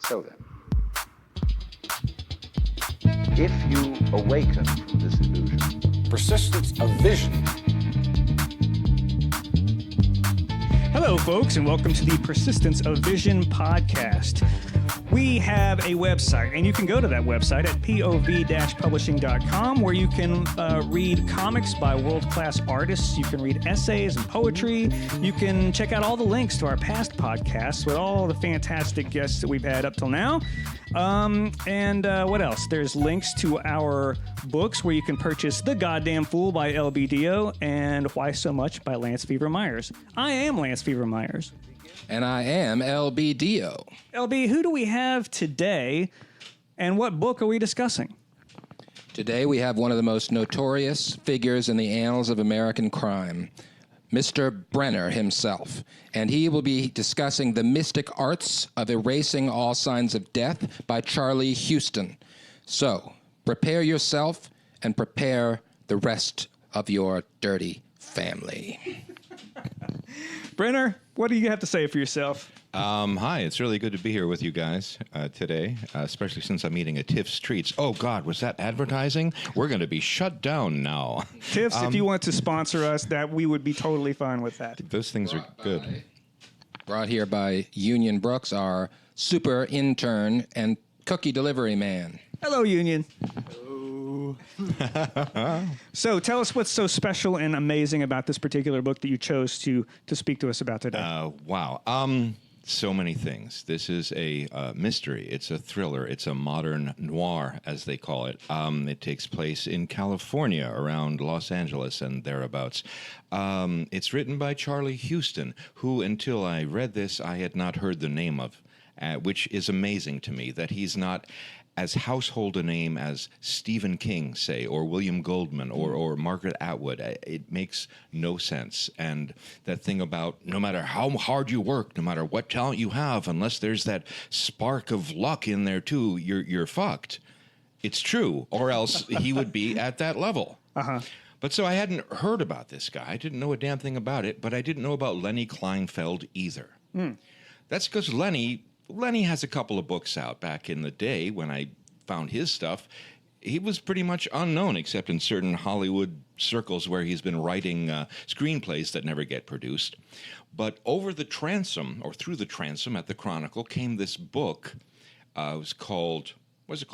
So then, if you awaken from this illusion, persistence of vision. Hello, folks, and welcome to the Persistence of Vision podcast. We have a website, and you can go to that website at pov-publishing.com, where you can read comics by world-class artists. You can read essays and poetry. You can check out all the links to our past podcasts with all the fantastic guests that we've had up till now. And what else? There's links to our books where you can purchase The Goddamn Fool by L.B. Dio and Why So Much by Lance Fever Myers. I am Lance Fever Myers. And I am L.B. Dio. LB, who do we have today, and what book are we discussing? Today we have one of the most notorious figures in the annals of American crime, Mr. Brenner himself. And he will be discussing The Mystic Arts of Erasing All Signs of Death by Charlie Huston. So, prepare yourself and prepare the rest of your dirty family. Brenner, what do you have to say for yourself? Hi, it's really good to be here with you guys today, especially since I'm eating at Tiff's Treats. Oh, God, was that advertising? We're going to be shut down now. Tiff's, if you want to sponsor us, that we would be totally fine with that. Those things are good. Brought here by Union Brooks, our super intern and cookie delivery man. Hello, Union. So tell us what's so special and amazing about this particular book that you chose to speak to us about today. Wow. So many things. This is a mystery. It's a thriller. It's a modern noir, as they call it. It takes place in California, around Los Angeles and thereabouts. It's written by Charlie Huston, who, until I read this, I had not heard the name of, which is amazing to me, that he's not as household a name as Stephen King, say, or William Goldman, or Margaret Atwood. It makes no sense. And that thing about no matter how hard you work, no matter what talent you have, unless there's that spark of luck in there too, you're fucked. It's true, or else he would be at that level. Uh-huh. But so I hadn't heard about this guy. I didn't know a damn thing about it, but I didn't know about Lenny Kleinfeld either. That's because Lenny has a couple of books out. Back in the day when I found his stuff, he was pretty much unknown except in certain Hollywood circles where he's been writing screenplays that never get produced. But over the transom, or through the transom at the Chronicle, came this book. It was called,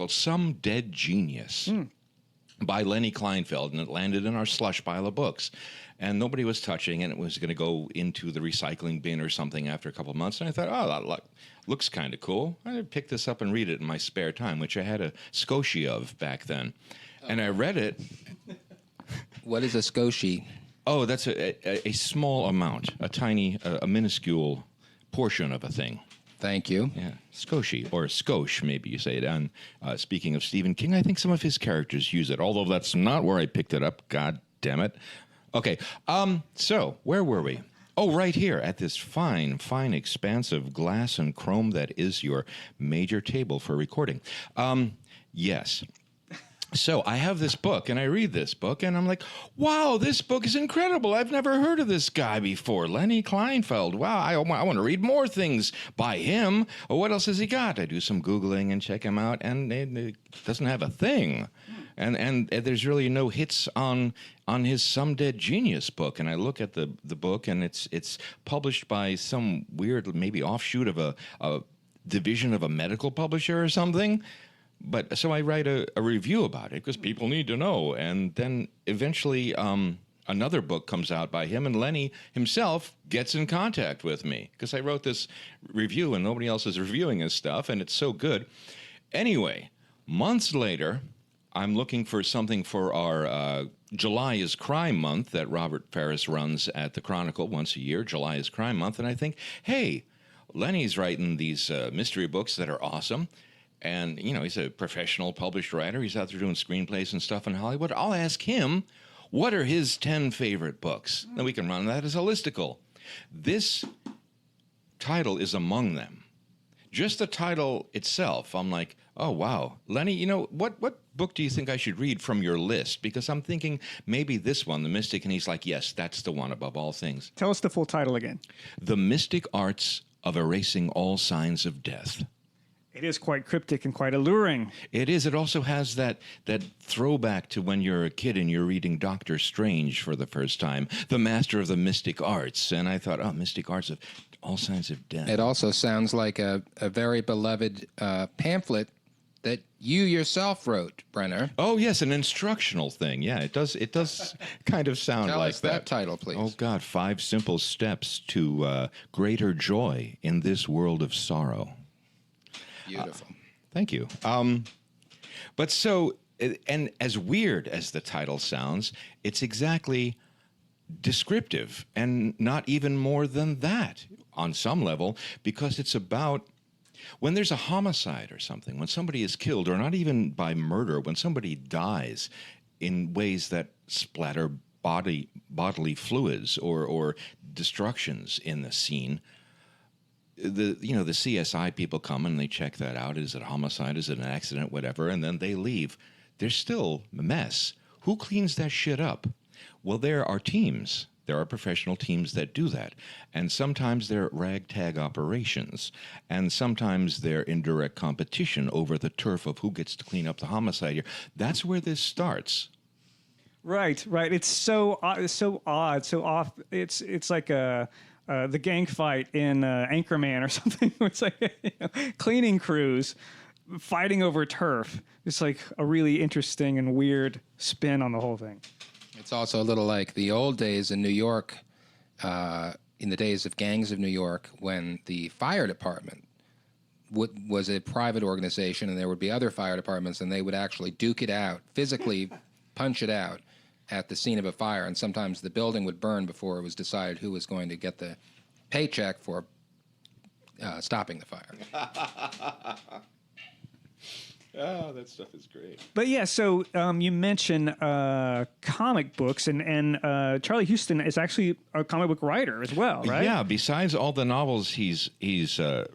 Some Dead Genius, by Lenny Kleinfeld, and it landed in our slush pile of books. And nobody was touching, and it was going to go into the recycling bin or something after a couple of months. And I thought, oh, that looks kind of cool. I picked this up and read it in my spare time, which I had a Scotia of back then. And I read it. What is a Scotia? Oh, that's a small amount, a minuscule portion of a thing. Thank you. Yeah, Scotia, or Skosh, maybe you say it. And speaking of Stephen King, I think some of his characters use it, although that's not where I picked it up. God damn it. Okay, so where were we? Oh, right here at this fine, expansive glass and chrome that is your major table for recording. Yes. So I have this book, and I read this book, and I'm like, wow, this book is incredible. I've never heard of this guy before, Lenny Kleinfeld. Wow, I want to read more things by him. Well, what else has he got? I do some Googling and check him out, and it doesn't have a thing. And there's really no hits on his Some Dead Genius book. And I look at the book, and it's published by some weird, maybe offshoot of a division of a medical publisher or something. But so I write a review about it because people need to know. And then eventually another book comes out by him, and Lenny himself gets in contact with me because I wrote this review and nobody else is reviewing his stuff, and it's so good. Anyway, months later, I'm looking for something for our July is Crime Month that Robert Ferris runs at the Chronicle once a year. July is Crime Month. And I think, hey, Lenny's writing these mystery books that are awesome. And, you know, he's a professional published writer. He's out there doing screenplays and stuff in Hollywood. I'll ask him, what are his 10 favorite books? Then we can run that as a listicle. This title is among them. Just the title itself, I'm like, oh, wow. Lenny, you know, what book do you think I should read from your list? Because I'm thinking maybe this one, The Mystic, and he's like, yes, that's the one above all things. Tell us the full title again. The Mystic Arts of Erasing All Signs of Death. It is quite cryptic and quite alluring. It is. It also has that throwback to when you're a kid and you're reading Doctor Strange for the first time, the master of the mystic arts. And I thought, oh, mystic arts of all signs of death. It also sounds like a very beloved pamphlet that you yourself wrote, Brenner. Oh, yes, an instructional thing. Yeah, it does kind of sound Tell like us that title, please. Oh, God, 5 simple steps to greater joy in this world of sorrow. Beautiful. Thank you. But so, and as weird as the title sounds, it's exactly descriptive and not even more than that on some level, because it's about when there's a homicide or something, when somebody is killed, or not even by murder, when somebody dies in ways that splatter bodily fluids or destructions in the scene. The CSI people come and they check that out. Is it a homicide? Is it an accident? Whatever. And then they leave. There's still a mess. Who cleans that shit up? Well, there are teams. There are professional teams that do that. And sometimes they're ragtag operations. And sometimes they're in direct competition over the turf of who gets to clean up the homicide here. That's where this starts. Right. It's so odd, so off. It's like the gang fight in Anchorman or something. It's like cleaning crews fighting over turf. It's like a really interesting and weird spin on the whole thing. It's also a little like the old days in New York, in the days of gangs of New York, when the fire department was a private organization and there would be other fire departments, and they would actually duke it out, physically punch it out at the scene of a fire. And sometimes the building would burn before it was decided who was going to get the paycheck for stopping the fire. Oh, that stuff is great. But yeah, so you mentioned comic books, and Charlie Huston is actually a comic book writer as well, right? Yeah, besides all the novels he's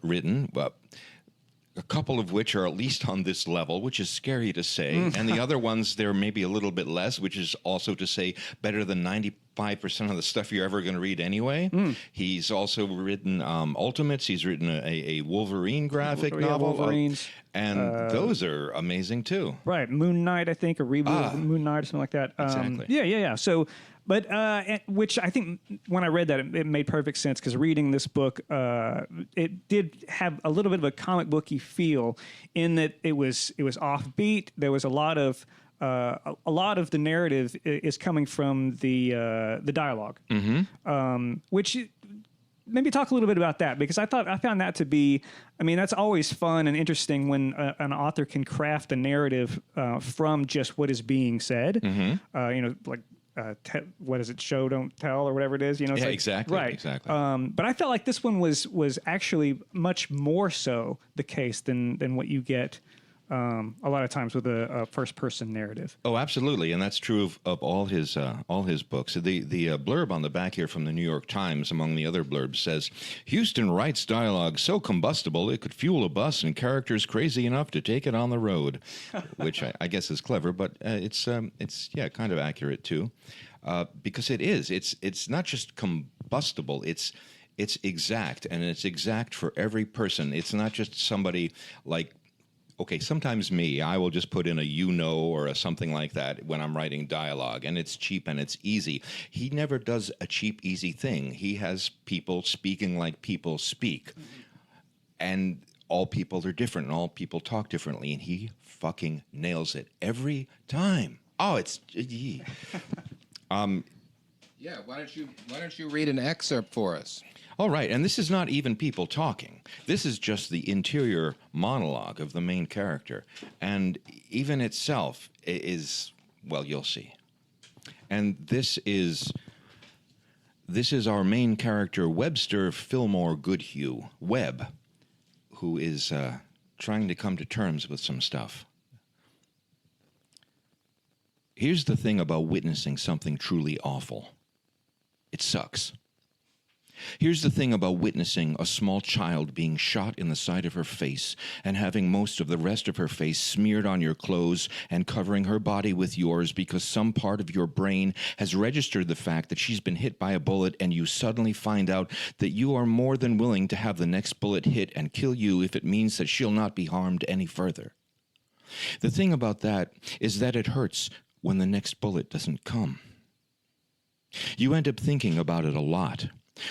written, a couple of which are at least on this level, which is scary to say, and the other ones, they're maybe a little bit less, which is also to say better than 95% of the stuff you're ever going to read anyway. He's also written Ultimates. He's written a Wolverine graphic novel. Wolverines. And those are amazing, too. Right. Moon Knight, I think, a reboot of Moon Knight or something like that. Exactly. Yeah. So, but which I think when I read that, it made perfect sense, because reading this book, it did have a little bit of a comic booky feel in that it was offbeat. There was a lot of the narrative is coming from the dialogue, which maybe talk a little bit about that, because I found that to be, I mean, that's always fun and interesting when an author can craft a narrative from just what is being said. Like what is it? Show, don't tell, or whatever it is. It's like, exactly. Right. Exactly. But I felt like this one was actually much more so the case than what you get a lot of times with a first-person narrative. Oh, absolutely, and that's true of all his books. The blurb on the back here from the New York Times, among the other blurbs, says, "Huston writes dialogue so combustible it could fuel a bus and characters crazy enough to take it on the road," which I guess is clever, but it's kind of accurate too, because it is. It's not just combustible. It's exact, and it's exact for every person. It's not just somebody like. Okay, sometimes I will just put in a or a something like that when I'm writing dialogue, and it's cheap and it's easy. He never does a cheap, easy thing. He has people speaking like people speak. And all people are different, and all people talk differently, and he fucking nails it every time. Oh, it's... Yeah, why don't you read an excerpt for us? All right, and this is not even people talking. This is just the interior monologue of the main character. And even itself is, well, you'll see. And this is our main character, Webster Fillmore Goodhue, Webb, who is trying to come to terms with some stuff. Here's the thing about witnessing something truly awful. It sucks. Here's the thing about witnessing a small child being shot in the side of her face and having most of the rest of her face smeared on your clothes and covering her body with yours because some part of your brain has registered the fact that she's been hit by a bullet, and you suddenly find out that you are more than willing to have the next bullet hit and kill you if it means that she'll not be harmed any further. The thing about that is that it hurts when the next bullet doesn't come. You end up thinking about it a lot.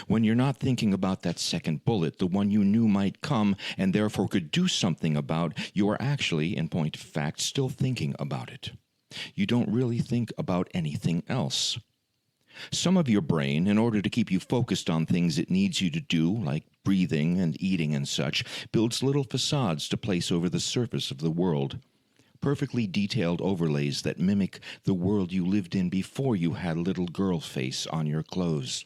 When you're not thinking about that second bullet, the one you knew might come and therefore could do something about, you are actually, in point of fact, still thinking about it. You don't really think about anything else. Some of your brain, in order to keep you focused on things it needs you to do, like breathing and eating and such, builds little facades to place over the surface of the world. Perfectly detailed overlays that mimic the world you lived in before you had little girl face on your clothes.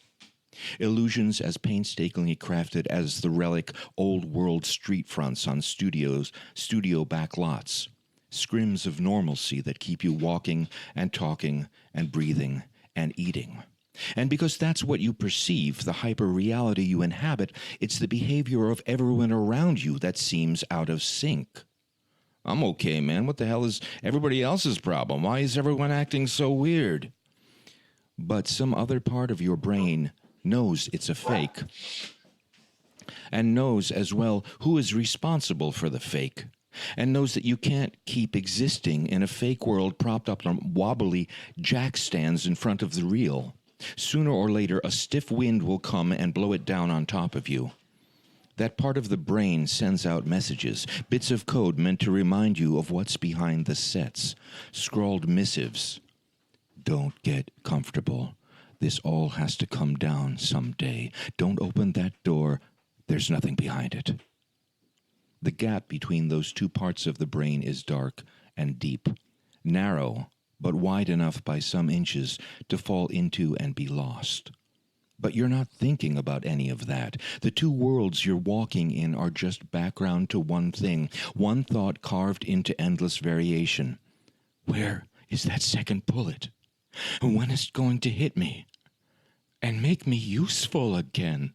Illusions as painstakingly crafted as the relic old-world street fronts on studio back lots. Scrims of normalcy that keep you walking and talking and breathing and eating. And because that's what you perceive, the hyper-reality you inhabit, it's the behavior of everyone around you that seems out of sync. I'm okay, man. What the hell is everybody else's problem? Why is everyone acting so weird? But some other part of your brain knows it's a fake, and knows as well who is responsible for the fake, and knows that you can't keep existing in a fake world propped up on wobbly jack stands in front of the real. Sooner or later, a stiff wind will come and blow it down on top of you. That part of the brain sends out messages, bits of code meant to remind you of what's behind the sets, scrawled missives. Don't get comfortable. This all has to come down someday. Don't open that door. There's nothing behind it. The gap between those two parts of the brain is dark and deep, narrow, but wide enough by some inches to fall into and be lost. But you're not thinking about any of that. The two worlds you're walking in are just background to one thing, one thought carved into endless variation. Where is that second bullet? When is it going to hit me and make me useful again?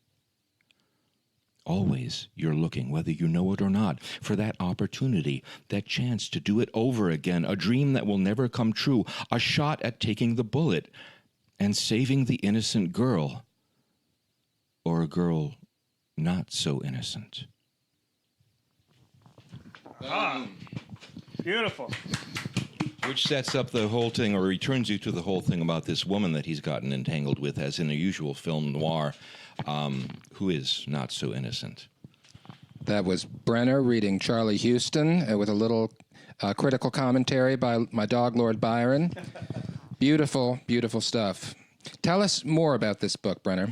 Always you're looking, whether you know it or not, for that opportunity, that chance to do it over again, a dream that will never come true, a shot at taking the bullet and saving the innocent girl, or a girl not so innocent. Beautiful. Which sets up the whole thing, or returns you to the whole thing about this woman that he's gotten entangled with, as in a usual film noir, who is not so innocent. That was Brenner reading Charlie Huston with a little critical commentary by my dog, Lord Byron. Beautiful, beautiful stuff. Tell us more about this book, Brenner.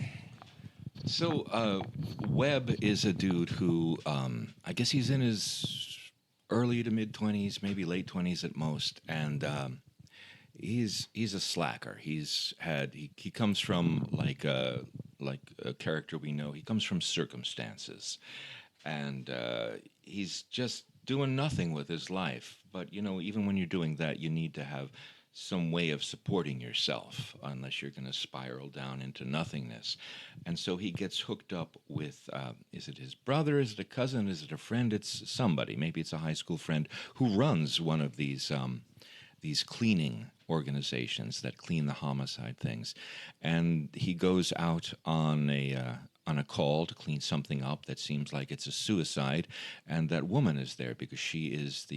So, Webb is a dude who, I guess he's in his early to mid-20s, maybe late 20s at most, and he's a slacker. He comes from like a character we know. He comes from circumstances, and he's just doing nothing with his life. But even when you're doing that, you need to have some way of supporting yourself, unless you're going to spiral down into nothingness. And so he gets hooked up with, is it his brother, is it a cousin, is it a friend? It's somebody, maybe it's a high school friend, who runs one of these cleaning organizations that clean the homicide things. And he goes out on a call to clean something up that seems like it's a suicide, and that woman is there because she is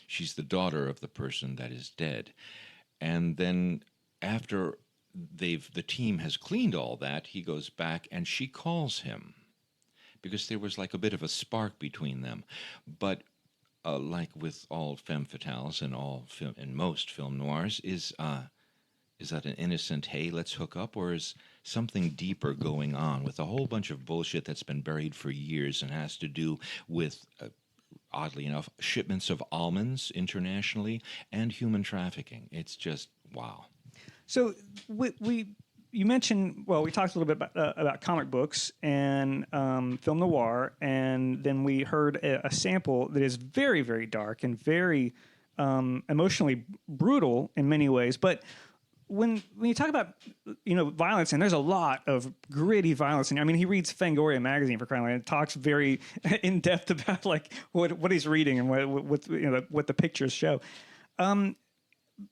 she's the daughter of the person that is dead. And then after the team has cleaned all that, he goes back and she calls him because there was like a bit of a spark between them. But like with all femme fatales and most film noirs, is that an innocent, hey, let's hook up, or is something deeper going on with a whole bunch of bullshit that's been buried for years and has to do with oddly enough, shipments of almonds internationally and human trafficking. It's just wow. So you mentioned, we talked a little bit about comic books and film noir, and then we heard a sample that is very, very dark and very emotionally brutal in many ways. But when you talk about violence, and there's a lot of gritty violence, and I mean he reads Fangoria magazine for crying out loud, and talks very in depth about like what he's reading and what the pictures show.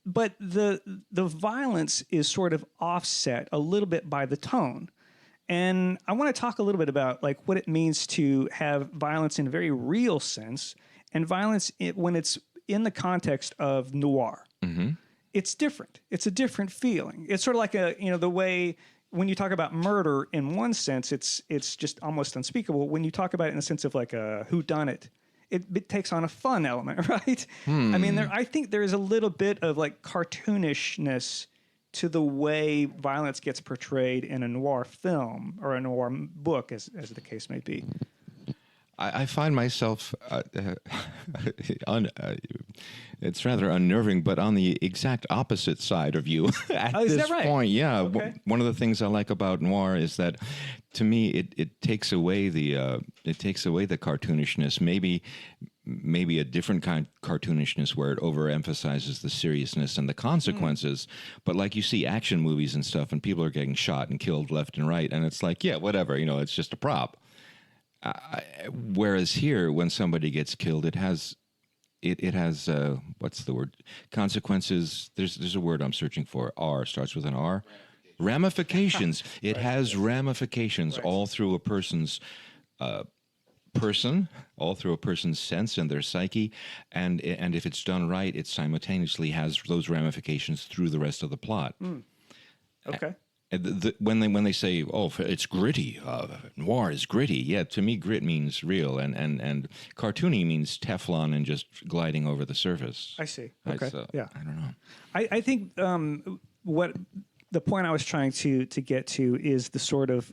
But the violence is sort of offset a little bit by the tone. And I want to talk a little bit about like what it means to have violence in a very real sense, and violence when it's in the context of noir. Mm-hmm. It's different. It's a different feeling. It's sort of like the way when you talk about murder in one sense, it's just almost unspeakable. When you talk about it in the sense of like a whodunit, it takes on a fun element, right? I mean, I think there is a little bit of like cartoonishness to the way violence gets portrayed in a noir film or a noir book, as the case may be. I find myself, it's rather unnerving, but on the exact opposite side of you at this point. Yeah. Okay. One of the things I like about noir is that, to me, it takes away the cartoonishness. Maybe a different kind of cartoonishness where it overemphasizes the seriousness and the consequences. But like you see action movies and stuff, and people are getting shot and killed left and right, and it's like, yeah, whatever, it's just a prop. Whereas here, when somebody gets killed, it has what's the word? Consequences. There's a word I'm searching for. R starts with an R. Ramifications. It has ramifications all through a person's all through a person's sense and their psyche, and if it's done right, it simultaneously has those ramifications through the rest of the plot. Okay. When they say, oh, it's gritty, noir is gritty, yeah, to me grit means real, and cartoony means Teflon and just gliding over the surface. I see. Okay. Yeah. I don't know. I think what the point I was trying to get to is the sort of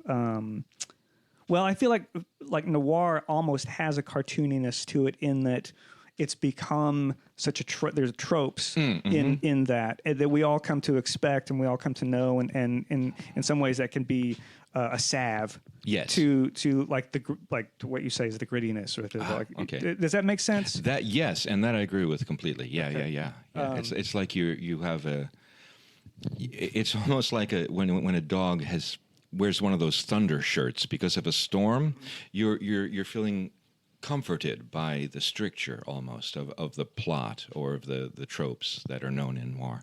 I feel like noir almost has a cartooniness to it in that it's become such there's tropes in that we all come to expect and we all come to know, and in some ways that can be a salve. Yes. To like to what you say is the grittiness or okay. Does that make sense? That yes, and that I agree with completely. Yeah, okay. yeah. It's like you have it's almost like when a dog wears one of those thunder shirts because of a storm, you're feeling comforted by the stricture almost of the plot or of the tropes that are known in noir.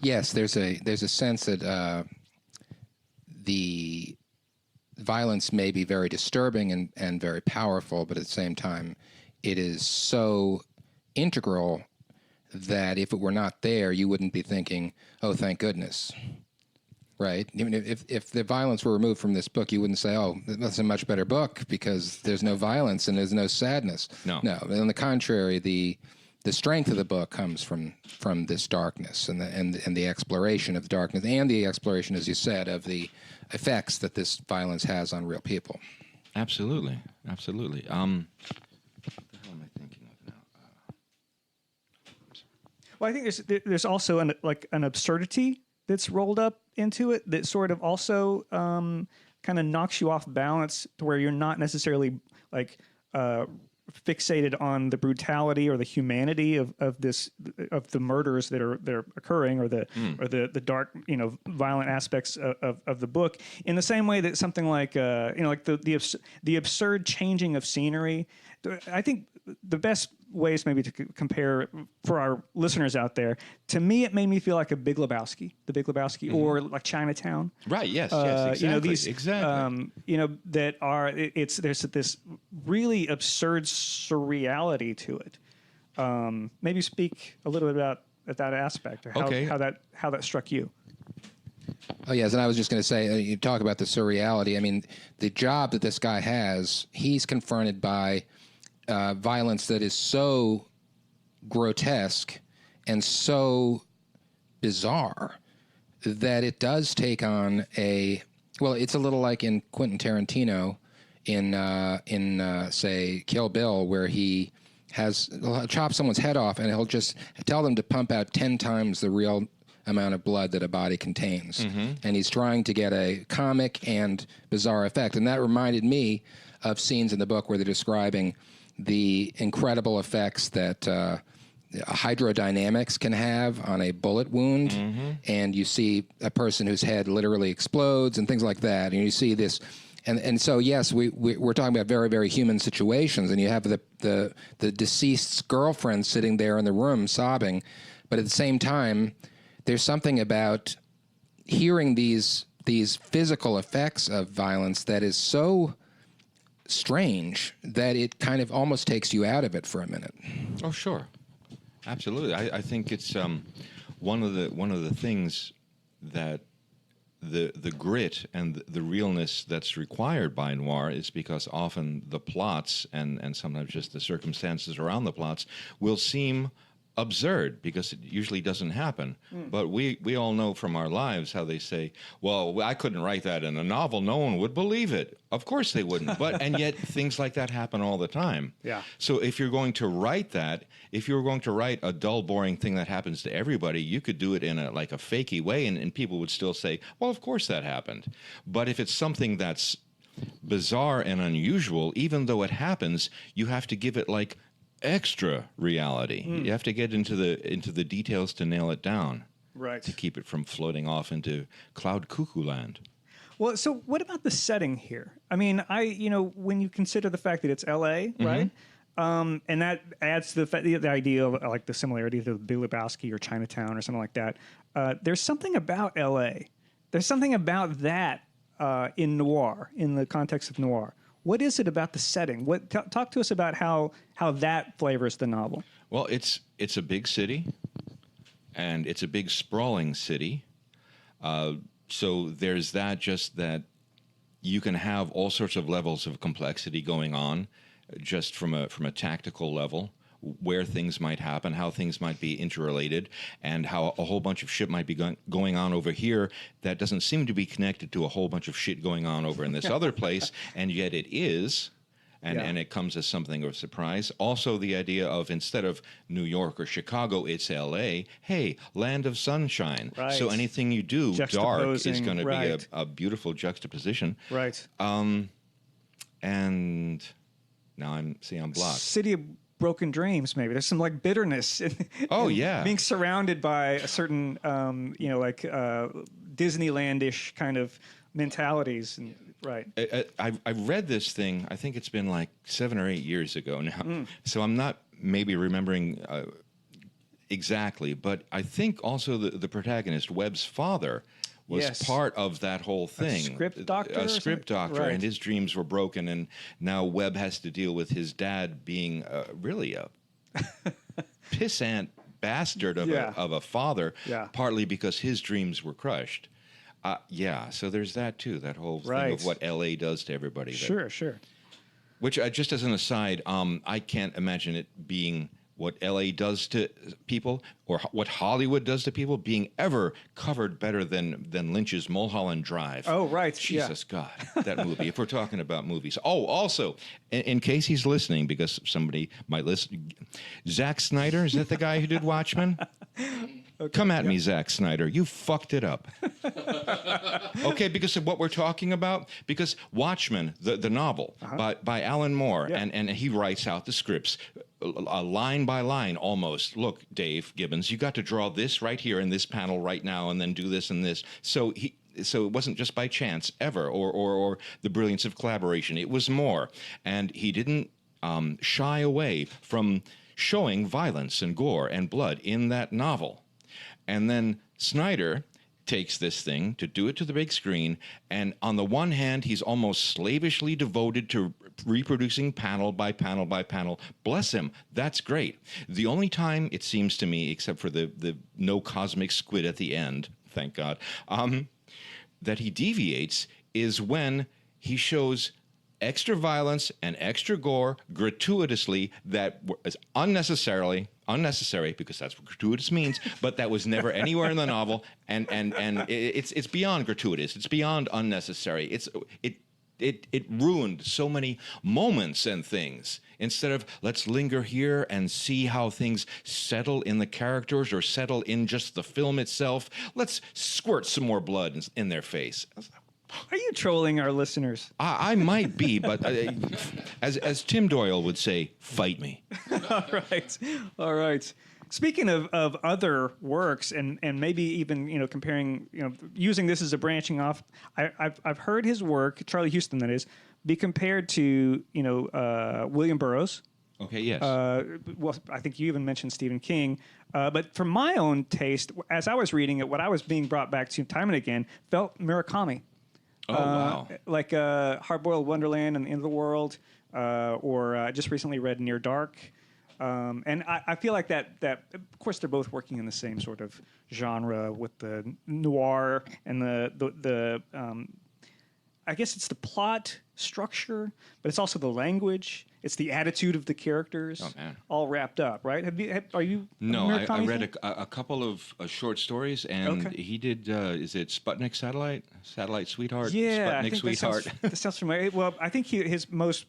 Yes, there's a sense that the violence may be very disturbing and very powerful, but at the same time, it is so integral that if it were not there, you wouldn't be thinking, "Oh, thank goodness." Right? Even if the violence were removed from this book, you wouldn't say, "Oh, that's a much better book," because there's no violence and there's no sadness. No. On the contrary, the strength of the book comes from this darkness and the exploration of the darkness and the exploration, as you said, of the effects that this violence has on real people. Absolutely. What the hell am I thinking of now? Well, I think there's also an absurdity that's rolled up into it that sort of also kind of knocks you off balance to where you're not necessarily like fixated on the brutality or the humanity of the murders that are occurring or the dark violent aspects of the book, in the same way that something like the absurd changing of scenery. I think the best ways maybe to compare for our listeners out there, to me it made me feel like the Big Lebowski, or like Chinatown. Right. Yes. Exactly. Exactly. That are there's this really absurd surreality to it. Maybe speak a little bit about that aspect, or how that struck you. Oh, yes, and I was just going to say, you talk about the surreality. I mean, the job that this guy has, he's confronted by violence that is so grotesque and so bizarre that it does take on it's a little like in Quentin Tarantino in say Kill Bill, where he'll chop someone's head off and he'll just tell them to pump out 10 times the real amount of blood that a body contains. Mm-hmm. And he's trying to get a comic and bizarre effect. And that reminded me of scenes in the book where they're describing the incredible effects that hydrodynamics can have on a bullet wound, and you see a person whose head literally explodes and things like that, and you see this. And so, yes, we're talking about very, very human situations, and you have the deceased's girlfriend sitting there in the room sobbing, but at the same time, there's something about hearing these physical effects of violence that is so strange that it kind of almost takes you out of it for a minute. Oh, sure. Absolutely. I think it's one of the things that the grit and the realness that's required by noir is because often the plots and sometimes just the circumstances around the plots will seem absurd because it usually doesn't happen. But we all know from our lives how they say, well, I couldn't write that in a novel. No one would believe it. Of course they wouldn't. And yet things like that happen all the time. Yeah. So if you're going to write that, if you're going to write a dull, boring thing that happens to everybody, you could do it in a fakey way and people would still say, well, of course that happened. But if it's something that's bizarre and unusual, even though it happens, you have to give it extra reality. You have to get into the details to nail it down. Right. To keep it from floating off into cloud cuckoo land. Well, so what about the setting here? I mean, when you consider the fact that it's L.A., right? And that adds to the idea of the similarity to the Big Lebowski or Chinatown or something like that. There's something about L.A. There's something about that in noir, in the context of noir. What is it about the setting? Talk to us about how that flavors the novel. Well, it's a big city, and it's a big sprawling city. So there's that you can have all sorts of levels of complexity going on, just from a tactical level, where things might happen, how things might be interrelated, and how a whole bunch of shit might be going on over here that doesn't seem to be connected to a whole bunch of shit going on over in this other place, and yet it is, and it comes as something of a surprise. Also, the idea of instead of New York or Chicago, it's L.A., hey, land of sunshine. Right. So anything you do dark is going to be a beautiful juxtaposition. Right. And now I'm blocked. City of broken dreams, maybe. There's some bitterness in being surrounded by a certain Disneyland-ish kind of mentalities. And, right. I read this thing, I think it's been 7 or 8 years ago now. So I'm not maybe remembering exactly, but I think also the protagonist, Webb's father, was part of that whole thing. A script doctor, right. And his dreams were broken, and now Webb has to deal with his dad being really a pissant bastard of a father, partly because his dreams were crushed. So there's that too, that whole thing of what L.A. does to everybody. Sure. Which, just as an aside, I can't imagine it being what L.A. does to people or what Hollywood does to people being ever covered better than Lynch's Mulholland Drive. Oh, right. Jesus God, that movie, if we're talking about movies. Oh, also, in case he's listening, because somebody might listen, Zack Snyder, is that the guy who did Watchmen? Okay, come at me, Zack Snyder. You fucked it up. Okay, because of what we're talking about. Because Watchmen, the novel by Alan Moore, and he writes out the scripts line by line almost. Look, Dave Gibbons, you got to draw this right here in this panel right now, and then do this and this. So it wasn't just by chance ever, or the brilliance of collaboration. It was more, and he didn't shy away from showing violence and gore and blood in that novel. And then Snyder takes this thing to do it to the big screen, and on the one hand, he's almost slavishly devoted to reproducing panel by panel by panel. Bless him. That's great. The only time, it seems to me, except for the no cosmic squid at the end, thank God, that he deviates is when he shows extra violence and extra gore gratuitously that is unnecessary because that's what gratuitous means, but that was never anywhere in the novel, and it's beyond gratuitous. It's beyond unnecessary. It ruined so many moments and things. Instead of let's linger here and see how things settle in the characters or settle in just the film itself, let's squirt some more blood in their face. Are you trolling our listeners? I might be, but as Tim Doyle would say, fight me. All right. Speaking of other works and maybe even comparing using this as a branching off, I've heard his work, Charlie Huston that is, be compared to William Burroughs. Okay, yes. Well, I think you even mentioned Stephen King. But from my own taste, as I was reading it, what I was being brought back to time and again felt Murakami. Oh, wow. Like Hard-Boiled Wonderland and the End of the World, or I just recently read Near Dark. And I feel like that, of course, they're both working in the same sort of genre with the noir and the I guess it's the plot structure, but it's also the language. It's the attitude of the characters, all wrapped up, right? Are you? No, I read a couple of short stories, and he did. Is it Sputnik Satellite Sweetheart? Yeah, Sputnik I think Sweetheart. That sounds familiar. Well, I think his most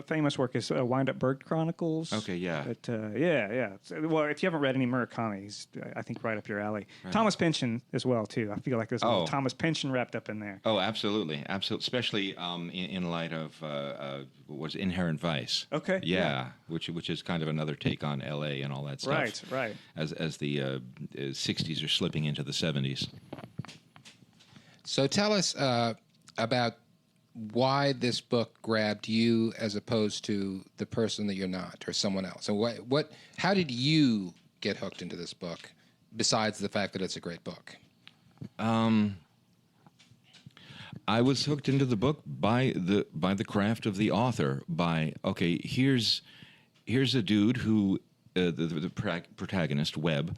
famous work is Wind Up Bird Chronicles. Okay, yeah. But yeah. Well, if you haven't read any Murakami, he's I think right up your alley. Right. Thomas Pynchon as well too. I feel like there's a little Thomas Pynchon wrapped up in there. Oh, absolutely. Especially in light of what was Inherent Vice. Okay. Yeah. Which is kind of another take on L.A. and all that stuff. Right. As the 60s are slipping into the 70s. So tell us about why this book grabbed you as opposed to the person that you're not or someone else. And how did you get hooked into this book besides the fact that it's a great book? I was hooked into the book by the craft of the author. Here's a dude who the protagonist, Webb.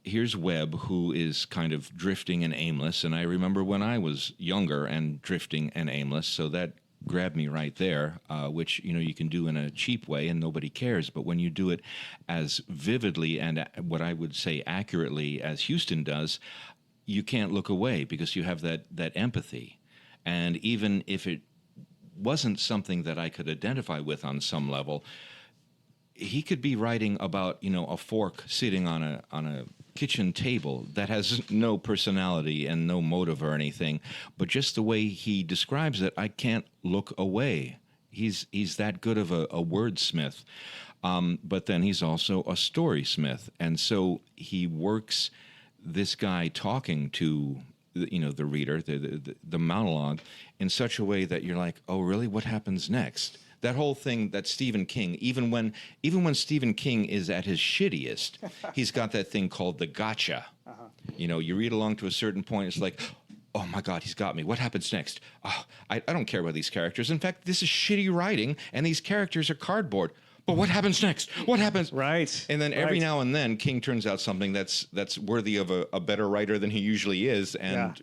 Here's Webb, who is kind of drifting and aimless. And I remember when I was younger and drifting and aimless, so that grabbed me right there, which you can do in a cheap way and nobody cares. But when you do it as vividly and what I would say accurately as Huston does, you can't look away because you have that empathy. And even if it wasn't something that I could identify with on some level, he could be writing about, a fork sitting on a kitchen table that has no personality and no motive or anything, but just the way he describes it, I can't look away. He's that good of a wordsmith. But then he's also a storysmith. And so he works this guy talking to the reader, the monologue, in such a way that you're like, oh, really? What happens next? That whole thing that Stephen King, even when Stephen King is at his shittiest, he's got that thing called the gotcha. Uh-huh. You read along to a certain point, it's like, oh my God, he's got me. What happens next? Oh, I don't care about these characters. In fact, this is shitty writing, and these characters are cardboard. But what happens next? What happens? Right. And then every now and then, King turns out something that's worthy of a better writer than he usually is, and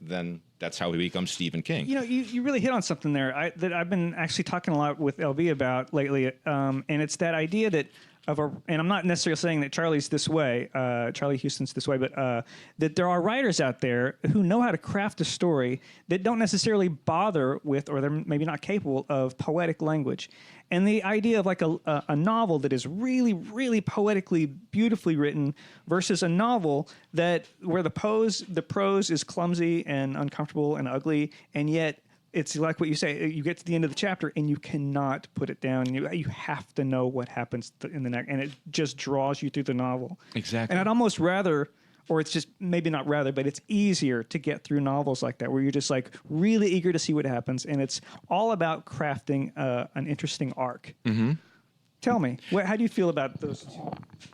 then that's how he becomes Stephen King. You really hit on something there that I've been actually talking a lot with LV about lately, and it's that idea that and I'm not necessarily saying that Charlie's this way, Charlie Huston's this way, but that there are writers out there who know how to craft a story that don't necessarily bother with, or they're maybe not capable of, poetic language. And the idea of like a novel that is really, really poetically, beautifully written versus a novel where the prose is clumsy and uncomfortable and ugly, and yet it's like what you say. You get to the end of the chapter and you cannot put it down. You have to know what happens in the next, and it just draws you through the novel. Exactly. And I'd almost rather, or it's just maybe not rather, but it's easier to get through novels like that, where you're just like really eager to see what happens, and it's all about crafting an interesting arc. Mm-hmm. Tell me, how do you feel about those two?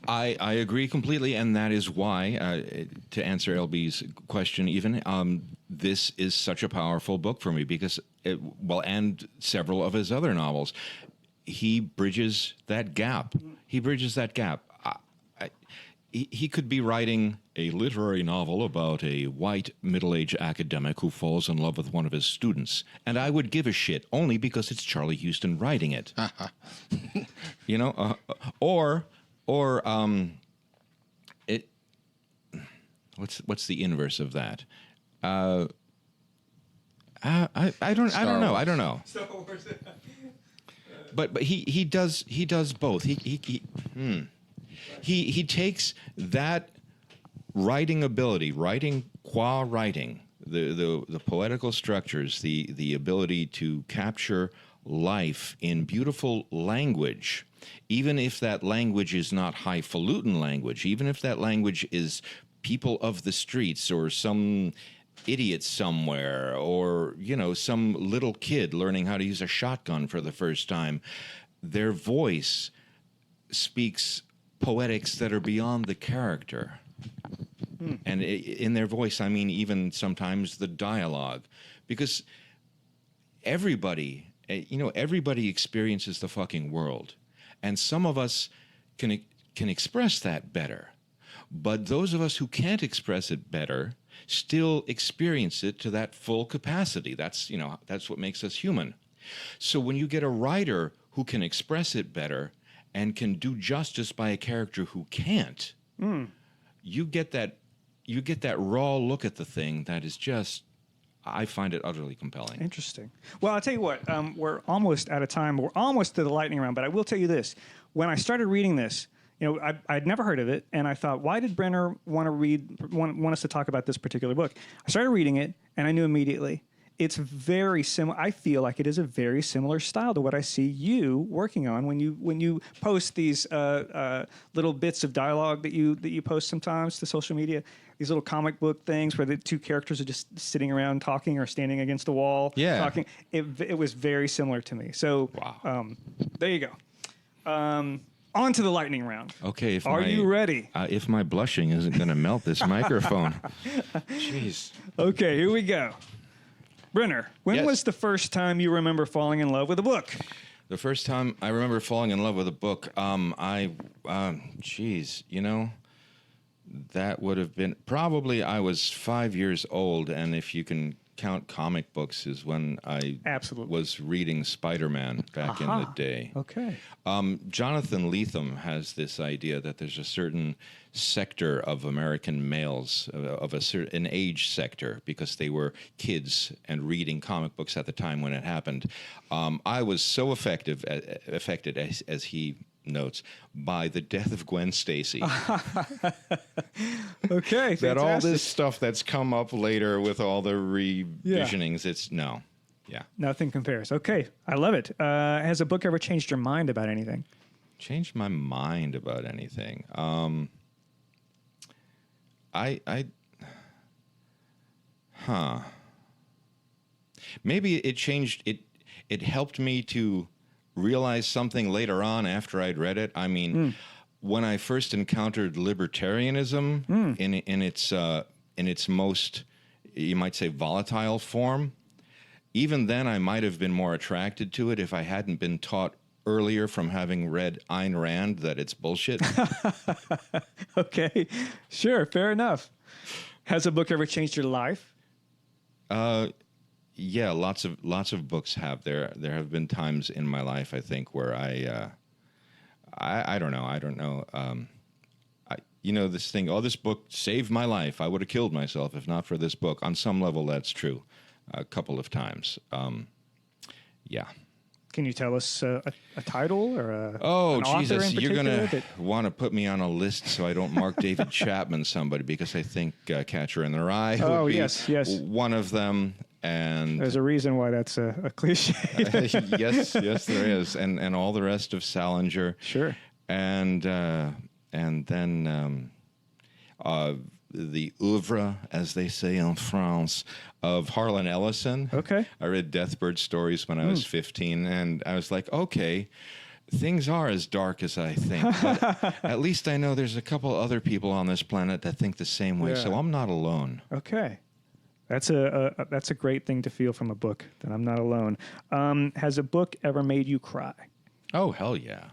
I agree completely, and that is why, to answer LB's question even, this is such a powerful book for me because, and several of his other novels, he bridges that gap. He bridges that gap. He could be writing a literary novel about a white middle-aged academic who falls in love with one of his students, and I would give a shit only because it's Charlie Huston writing it. What's the inverse of that? I don't know. But he does both. He takes that writing ability, writing, the poetical structures, the ability to capture life in beautiful language, even if that language is not highfalutin language, even if that language is people of the streets or some idiot somewhere or, some little kid learning how to use a shotgun for the first time, their voice speaks poetics that are beyond the character. And in their voice, I mean even sometimes the dialogue. Because everybody experiences the fucking world. And some of us can express that better. But those of us who can't express it better still experience it to that full capacity. That's what makes us human. So when you get a writer who can express it better and can do justice by a character who can't, you get that raw look at the thing that is just, I find it utterly compelling. Interesting. Well, I'll tell you what, we're almost out of time. We're almost to the lightning round, but I will tell you this. When I started reading this, I'd never heard of it, and I thought, why did Brenner want us to talk about this particular book? I started reading it, and I knew immediately. It's very similar. I feel like it is a very similar style to what I see you working on when you post these little bits of dialogue that you post sometimes to social media. These little comic book things where the two characters are just sitting around talking or standing against a wall talking. It was very similar to me. So there you go. On to the lightning round. Okay. Are you ready? If my blushing isn't going to melt this microphone. Jeez. Okay, here we go. Brenner, when was the first time you remember falling in love with a book? The first time I remember falling in love with a book, that would have been probably I was 5 years old, and if you can count comic books, is when I was reading Spider-Man back in the day. Okay. Jonathan Lethem has this idea that there's a certain sector of American males, of a certain age sector, because they were kids and reading comic books at the time when it happened. I was so affected, as he notes, by the death of Gwen Stacy. Okay, that fantastic. all this stuff that's come up later with all the revisionings, it's no. Yeah. Nothing compares. Okay, I love it. Has a book ever changed your mind about anything? Changed my mind about anything? Maybe it changed, it helped me to realize something later on after I'd read it. I mean, when I first encountered libertarianism in its most, you might say, volatile form, even then I might have been more attracted to it if I hadn't been taught earlier from having read Ayn Rand that it's bullshit. Okay, sure, fair enough. Has a book ever changed your life? Yeah, lots of books have. There have been times in my life, I think, where I don't know. This thing. Oh, this book saved my life. I would have killed myself if not for this book. On some level, that's true. A couple of times. Yeah. Can you tell us a title or an Jesus! author in You're gonna particular want to put me on a list so I don't mark David Chapman somebody, because I think Catcher in the Rye would be yes. one of them. And there's a reason why that's a cliche. yes, there is, and all the rest of Salinger. Sure. And then the oeuvre, as they say in France, of Harlan Ellison. Okay. I read Deathbird Stories when I was 15, and I was like, okay, things are as dark as I think, but at least I know there's a couple other people on this planet that think the same way, so I'm not alone. Okay. That's a great thing to feel from a book, that I'm not alone. Has a book ever made you cry? Oh, hell yeah.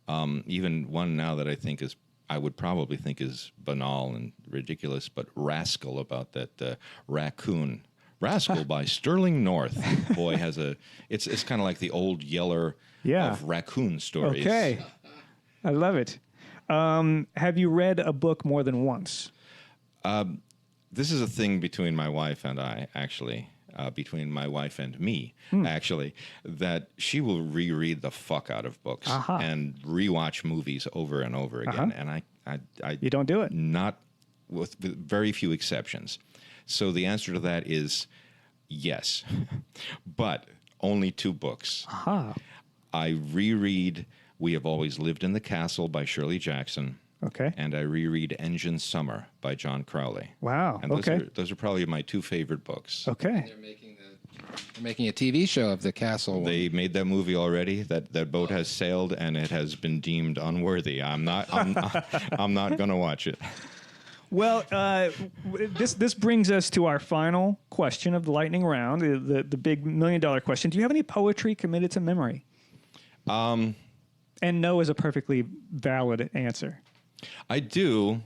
Even one now that I would probably think is banal and ridiculous, but Rascal, about that raccoon. Rascal by Sterling North. Boy, it's kind of like the old Yeller of raccoon stories. Okay. I love it. Have you read a book more than once? This is a thing between my wife and I, actually. Between my wife and me, actually, that she will reread the fuck out of books and rewatch movies over and over again. And I you don't do it? Not with very few exceptions. So the answer to that is yes, but only 2 books. I reread We Have Always Lived in the Castle by Shirley Jackson. Okay. And I reread Engine Summer by John Crowley. Wow. And those are probably my two favorite books. Okay. They're making a TV show of the castle one. They made that movie already. That boat has sailed, and it has been deemed unworthy. I'm not going to watch it. Well, this brings us to our final question of the lightning round, the big $1 million question. Do you have any poetry committed to memory? And no is a perfectly valid answer. I do,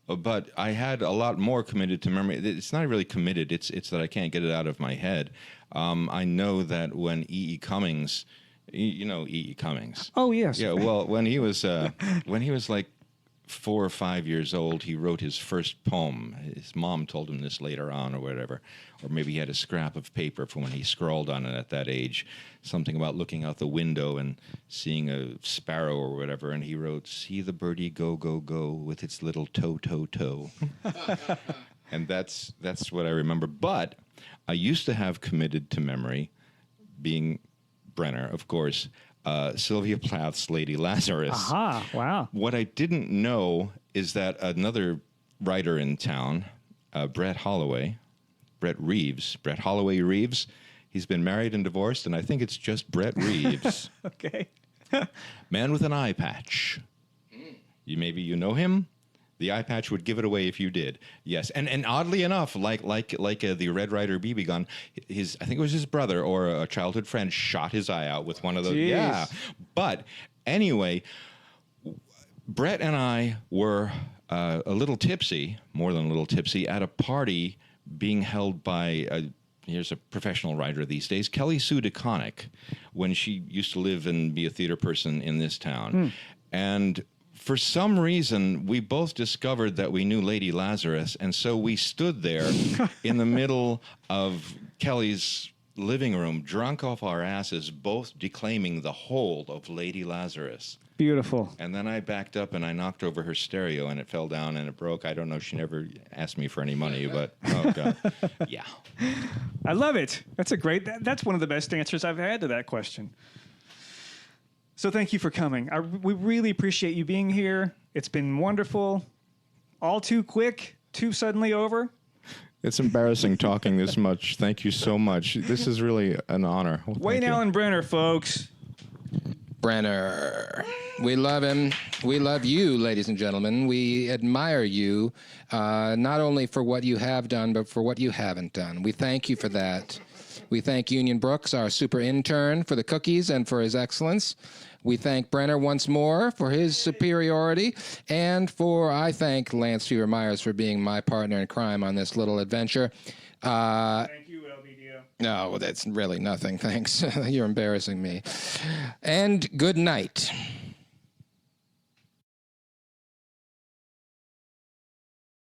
but I had a lot more committed to memory. It's not really committed. It's that I can't get it out of my head. I know that when E.E. Cummings, you know E.E. Cummings. Oh yes. Yeah. Well, when he was like 4 or 5 years old, he wrote his first poem. His mom told him this later on, or whatever, or maybe he had a scrap of paper from when he scrawled on it at that age, something about looking out the window and seeing a sparrow or whatever, and he wrote, "See the birdie go, go, go with its little toe, toe, toe." And that's what I remember. But I used to have committed to memory, being Brenner, of course, Sylvia Plath's Lady Lazarus. Aha, wow. What I didn't know is that another writer in town, Brett Holloway Reeves, he's been married and divorced, and I think it's just Brett Reeves. Okay. Man with an eye patch. Maybe you know him? The eye patch would give it away if you did. Yes, and oddly enough, like the Red Ryder BB gun, I think it was his brother or a childhood friend shot his eye out with one of those. Jeez. Yeah, but anyway, Brett and I were a little tipsy, more than a little tipsy, at a party being held by here's a professional writer these days, Kelly Sue DeConnick, when she used to live and be a theater person in this town, and for some reason, we both discovered that we knew Lady Lazarus, and so we stood there in the middle of Kelly's living room, drunk off our asses, both declaiming the whole of Lady Lazarus. Beautiful. And then I backed up and I knocked over her stereo, and it fell down and it broke. I don't know. She never asked me for any money, but, oh, God. Yeah. I love it. That's one of the best answers I've had to that question. So thank you for coming. We really appreciate you being here. It's been wonderful. All too quick, too suddenly over. It's embarrassing talking this much. Thank you so much. This is really an honor. Well, Wayne Allen Brenner, folks. Brenner. We love him. We love you, ladies and gentlemen. We admire you, not only for what you have done, but for what you haven't done. We thank you for that. We thank Union Brooks, our super intern, for the cookies and for his excellence. We thank Brenner once more for his superiority. And I thank Lance Fever Myers for being my partner in crime on this little adventure. Thank you, LBDO. No, that's really nothing. Thanks. You're embarrassing me. And good night.